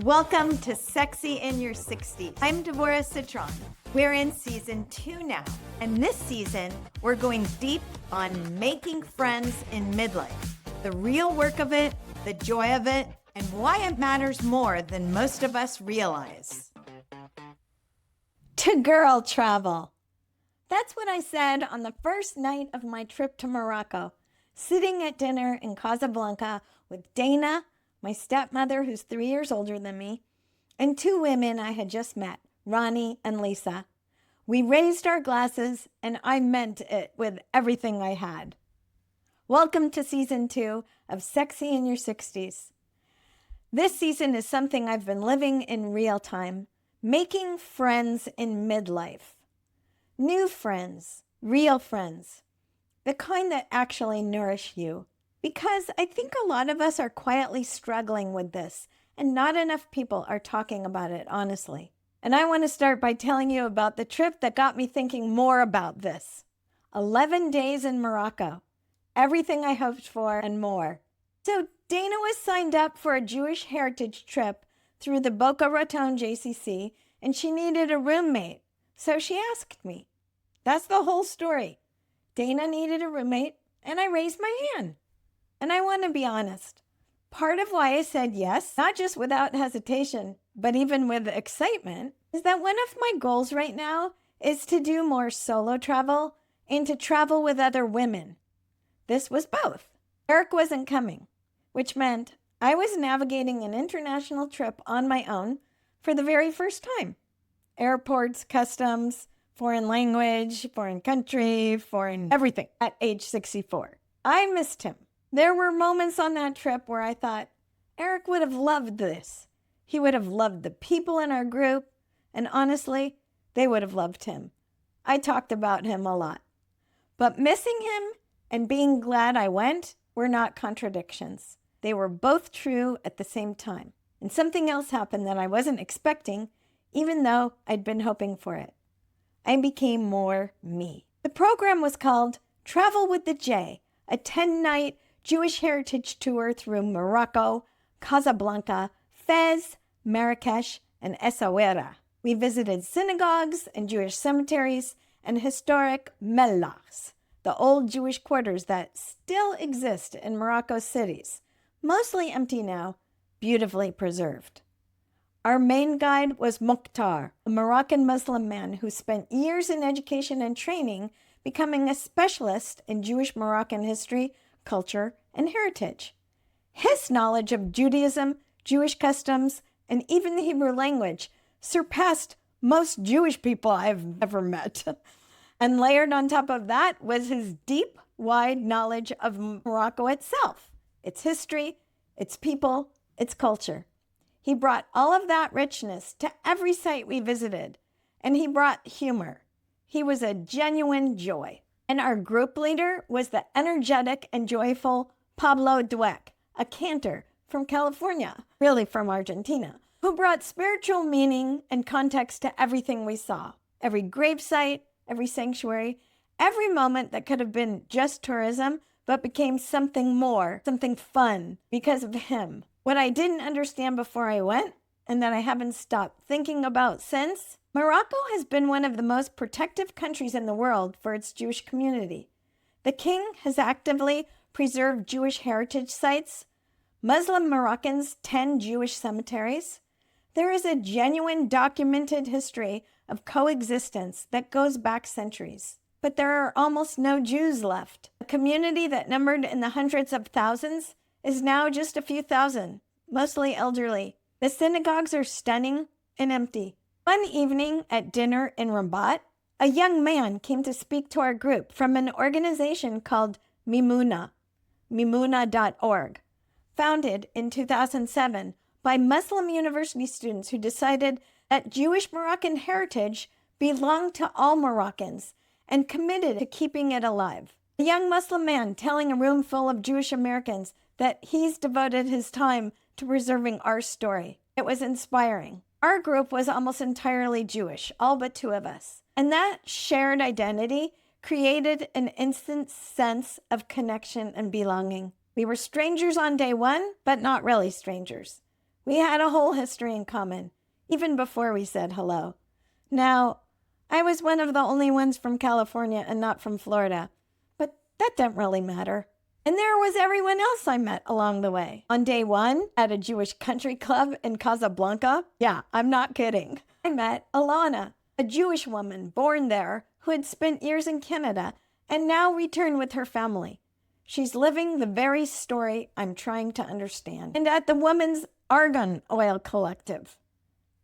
Welcome to Sexy in Your 60s. I'm Deborah Citron. We're in season 2 now, and this season we're going deep on making friends in midlife, the real work of it, the joy of it, and why it matters more than most of us realize. To girl travel. That's what I said on the first night of my trip to Morocco, sitting at dinner in Casablanca with Dana, my stepmother, who's 3 years older than me, and 2 women I had just met, Ronnie and Lisa. We raised our glasses, and I meant it with everything I had. Welcome to season 2 of Sexy in Your 60s. This season is something I've been living in real time, making friends in midlife. New friends, real friends, the kind that actually nourish you. Because I think a lot of us are quietly struggling with this, and not enough people are talking about it honestly. And I want to start by telling you about the trip that got me thinking more about this. 11 days in Morocco, everything I hoped for and more. So Dana was signed up for a Jewish heritage trip through the Boca Raton JCC, and she needed a roommate. So she asked me. That's the whole story. Dana needed a roommate, and I raised my hand. And I want to be honest. Part of why I said yes, not just without hesitation, but even with excitement, is that one of my goals right now is to do more solo travel and to travel with other women. This was both. Eric wasn't coming, which meant I was navigating an international trip on my own for the very first time. Airports, customs, foreign language, foreign country, foreign everything at age 64. I missed him. There were moments on that trip where I thought, Eric would have loved this. He would have loved the people in our group, and honestly, they would have loved him. I talked about him a lot. But missing him and being glad I went were not contradictions. They were both true at the same time. And something else happened that I wasn't expecting, even though I'd been hoping for it. I became more me. The program was called Travel with the J, a 10-night Jewish heritage tour through Morocco, Casablanca, Fez, Marrakesh, and Essaouira. We visited synagogues and Jewish cemeteries and historic mellahs, the old Jewish quarters that still exist in Morocco's cities, mostly empty now, beautifully preserved. Our main guide was Mokhtar, a Moroccan Muslim man who spent years in education and training, becoming a specialist in Jewish Moroccan history, culture, and heritage. His knowledge of Judaism, Jewish customs, and even the Hebrew language surpassed most Jewish people I've ever met. And layered on top of that was his deep, wide knowledge of Morocco itself, its history, its people, its culture. He brought all of that richness to every site we visited, and he brought humor. He was a genuine joy. And our group leader was the energetic and joyful Pablo Dueck, a cantor from California, really from Argentina, who brought spiritual meaning and context to everything we saw. Every gravesite, every sanctuary, every moment that could have been just tourism, but became something more, something fun because of him. What I didn't understand before I went, and that I haven't stopped thinking about since, Morocco has been one of the most protective countries in the world for its Jewish community. The king has actively preserved Jewish heritage sites, Muslim Moroccans tend Jewish cemeteries. There is a genuine documented history of coexistence that goes back centuries. But there are almost no Jews left. A community that numbered in the hundreds of thousands is now just a few thousand, mostly elderly. The synagogues are stunning and empty. One evening at dinner in Rabat, a young man came to speak to our group from an organization called Mimuna, mimuna.org, founded in 2007 by Muslim university students who decided that Jewish Moroccan heritage belonged to all Moroccans and committed to keeping it alive. A young Muslim man telling a room full of Jewish Americans that he's devoted his time to preserving our story. It was inspiring. Our group was almost entirely Jewish, all but 2 of us. And that shared identity created an instant sense of connection and belonging. We were strangers on day 1, but not really strangers. We had a whole history in common, even before we said hello. Now, I was one of the only ones from California and not from Florida, but that didn't really matter. And there was everyone else I met along the way. On day one, at a Jewish country club in Casablanca, yeah, I'm not kidding, I met Alana, a Jewish woman born there who had spent years in Canada and now returned with her family. She's living the very story I'm trying to understand. And at the Women's Argan Oil Collective,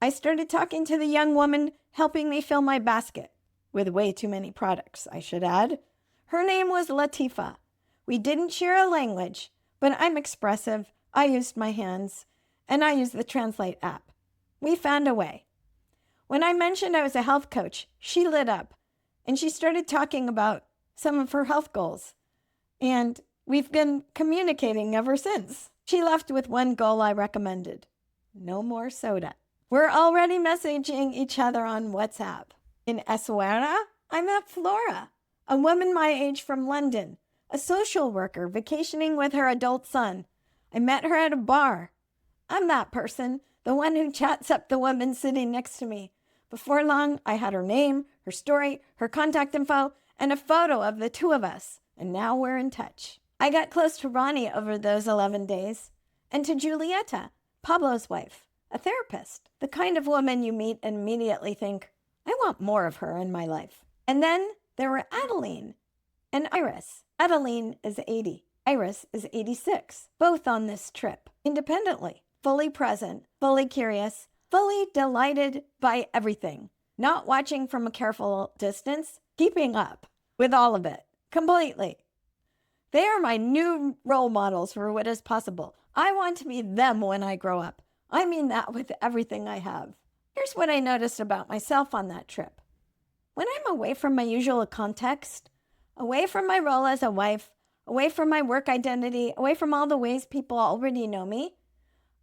I started talking to the young woman helping me fill my basket, with way too many products, I should add. Her name was Latifa. We didn't share a language, but I'm expressive. I used my hands, and I used the Translate app. We found a way. When I mentioned I was a health coach, she lit up, and she started talking about some of her health goals. And we've been communicating ever since. She left with one goal I recommended: no more soda. We're already messaging each other on WhatsApp. In Essaouira, I met Flora, a woman my age from London, a social worker vacationing with her adult son. I met her at a bar. I'm that person, the one who chats up the woman sitting next to me. Before long, I had her name, her story, her contact info, and a photo of the two of us, and now we're in touch. I got close to Ronnie over those 11 days, and to Julieta, Pablo's wife, a therapist, the kind of woman you meet and immediately think, I want more of her in my life. And then there were Adeline and Iris. Adeline is 80. Iris is 86. Both on this trip, independently, fully present, fully curious, fully delighted by everything, not watching from a careful distance, keeping up with all of it, completely. They are my new role models for what is possible. I want to be them when I grow up. I mean that with everything I have. Here's what I noticed about myself on that trip. When I'm away from my usual context, away from my role as a wife, away from my work identity, away from all the ways people already know me,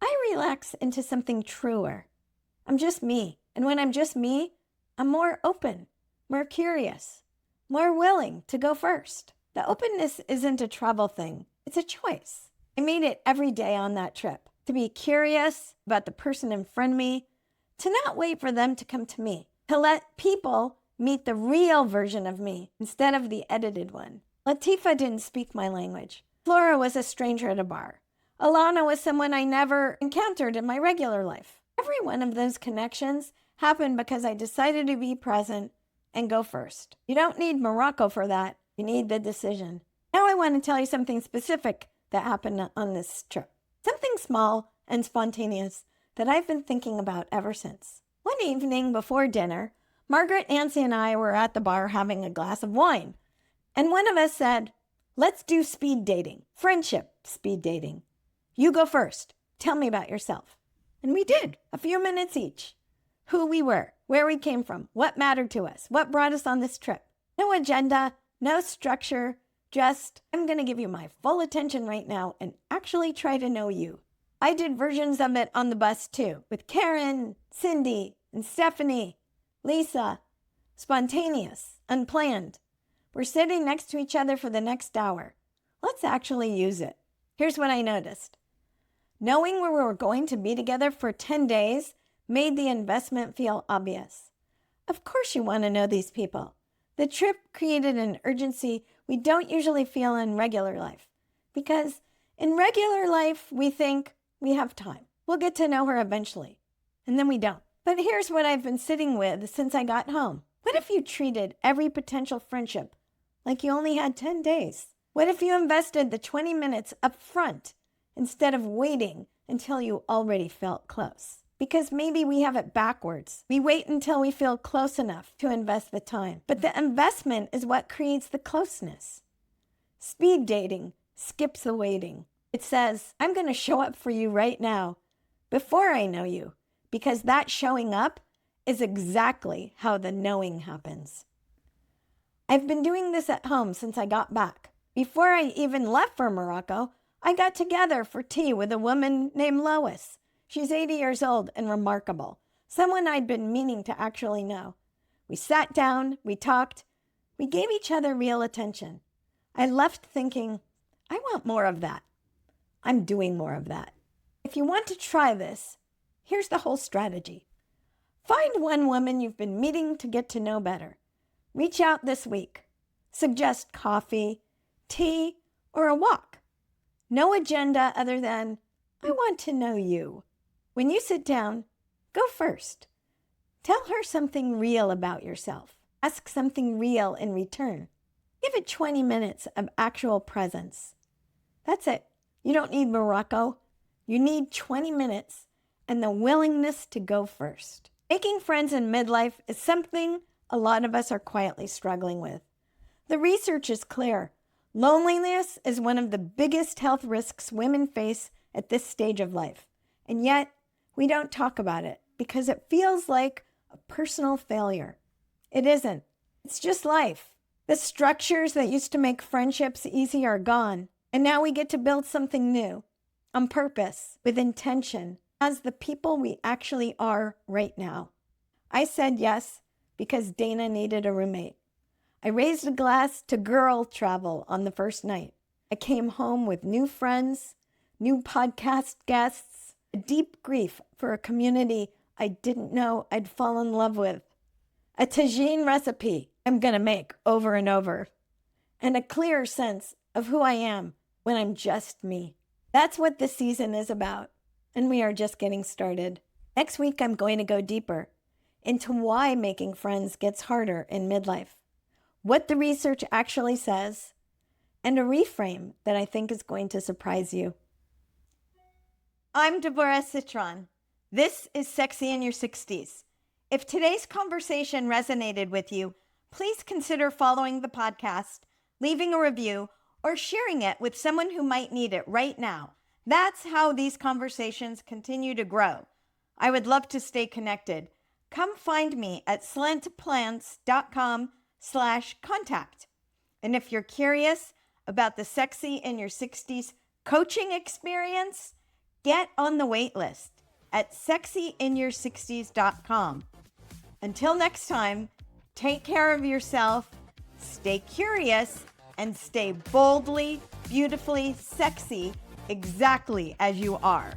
I relax into something truer. I'm just me. And when I'm just me, I'm more open, more curious, more willing to go first. The openness isn't a travel thing. It's a choice. I made it every day on that trip to be curious about the person in front of me, to not wait for them to come to me, to let people meet the real version of me instead of the edited one. Latifa didn't speak my language. Flora was a stranger at a bar. Alana was someone I never encountered in my regular life. Every one of those connections happened because I decided to be present and go first. You don't need Morocco for that. You need the decision. Now I want to tell you something specific that happened on this trip. Something small and spontaneous that I've been thinking about ever since. One evening before dinner, Margaret, Nancy, and I were at the bar having a glass of wine. And one of us said, let's do speed dating, friendship speed dating. You go first. Tell me about yourself. And we did, a few minutes each. Who we were, where we came from, what mattered to us, what brought us on this trip. No agenda, no structure, just, I'm going to give you my full attention right now and actually try to know you. I did versions of it on the bus too, with Karen, Cindy, and Stephanie, Lisa. Spontaneous, unplanned. We're sitting next to each other for the next hour. Let's actually use it. Here's what I noticed. Knowing where we were going to be together for 10 days made the investment feel obvious. Of course you want to know these people. The trip created an urgency we don't usually feel in regular life. Because in regular life, we think we have time. We'll get to know her eventually. And then we don't. But here's what I've been sitting with since I got home. What if you treated every potential friendship like you only had 10 days? What if you invested the 20 minutes up front instead of waiting until you already felt close? Because maybe we have it backwards. We wait until we feel close enough to invest the time. But the investment is what creates the closeness. Speed dating skips the waiting. It says, I'm going to show up for you right now before I know you, because that showing up is exactly how the knowing happens. I've been doing this at home since I got back. Before I even left for Morocco, I got together for tea with a woman named Lois. She's 80 years old and remarkable, someone I'd been meaning to actually know. We sat down, we talked, we gave each other real attention. I left thinking, I want more of that. I'm doing more of that. If you want to try this, here's the whole strategy. Find one woman you've been meeting to get to know better. Reach out this week. Suggest coffee, tea, or a walk. No agenda other than, I want to know you. When you sit down, go first. Tell her something real about yourself. Ask something real in return. Give it 20 minutes of actual presence. That's it. You don't need Morocco. You need 20 minutes and the willingness to go first. Making friends in midlife is something a lot of us are quietly struggling with. The research is clear. Loneliness is one of the biggest health risks women face at this stage of life. And yet, we don't talk about it because it feels like a personal failure. It isn't. It's just life. The structures that used to make friendships easy are gone. And now we get to build something new, on purpose, with intention, as the people we actually are right now. I said yes because Dana needed a roommate. I raised a glass to girl travel on the first night. I came home with new friends, new podcast guests, a deep grief for a community I didn't know I'd fall in love with, a tagine recipe I'm gonna make over and over, and a clearer sense of who I am when I'm just me. That's what this season is about, and we are just getting started. Next week, I'm going to go deeper into why making friends gets harder in midlife, what the research actually says, and a reframe that I think is going to surprise you. I'm Deborah Citron. This is Sexy in Your 60s. If today's conversation resonated with you, please consider following the podcast, leaving a review, or sharing it with someone who might need it right now. That's how these conversations continue to grow. I would love to stay connected. Come find me at slentplants.com/contact. And if you're curious about the Sexy in Your 60s coaching experience, get on the wait list at sexyinyour60s.com. Until next time, take care of yourself, stay curious, and stay boldly, beautifully sexy exactly as you are.